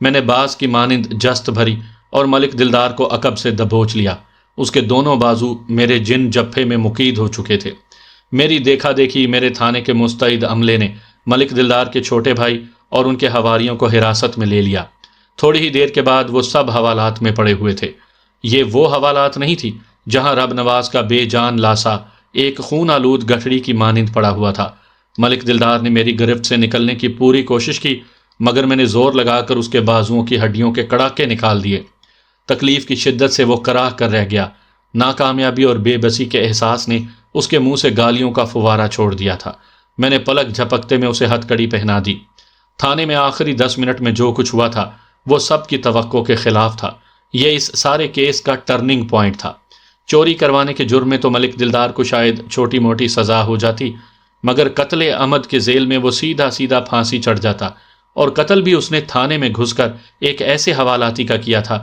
میں نے باز کی مانند جست بھری اور ملک دلدار کو عقب سے دبوچ لیا۔ اس کے دونوں بازو میرے جن جپھے میں مقید ہو چکے تھے۔ میری دیکھا دیکھی میرے تھانے کے مستعد عملے نے ملک دلدار کے چھوٹے بھائی اور ان کے حواریوں کو حراست میں لے لیا۔ تھوڑی ہی دیر کے بعد وہ سب حوالات میں پڑے ہوئے تھے۔ یہ وہ حوالات نہیں تھی جہاں رب نواز کا بے جان لاسا ایک خون آلود گٹھڑی کی مانند پڑا ہوا تھا۔ ملک دلدار نے میری گرفت سے نکلنے کی پوری کوشش کی، مگر میں نے زور لگا کر اس کے بازوؤں کی ہڈیوں کے کڑاکے نکال دیے۔ تکلیف کی شدت سے وہ کراہ کر رہ گیا۔ ناکامیابی اور بے بسی کے احساس نے اس کے منہ سے گالیوں کا فوارہ چھوڑ دیا تھا۔ میں نے پلک جھپکتے میں اسے ہتھ کڑی پہنا دی۔ تھانے میں آخری 10 منٹ میں جو کچھ ہوا تھا وہ سب کی توقع کے خلاف تھا۔ یہ اس سارے کیس کا ٹرننگ پوائنٹ تھا۔ چوری کروانے کے جرم میں تو ملک دلدار کو شاید چھوٹی موٹی سزا ہو جاتی، مگر قتل عمد کے ذیل میں وہ سیدھا سیدھا پھانسی چڑھ جاتا، اور قتل بھی اس نے تھانے میں گھس کر ایک ایسے حوالاتی کا کیا تھا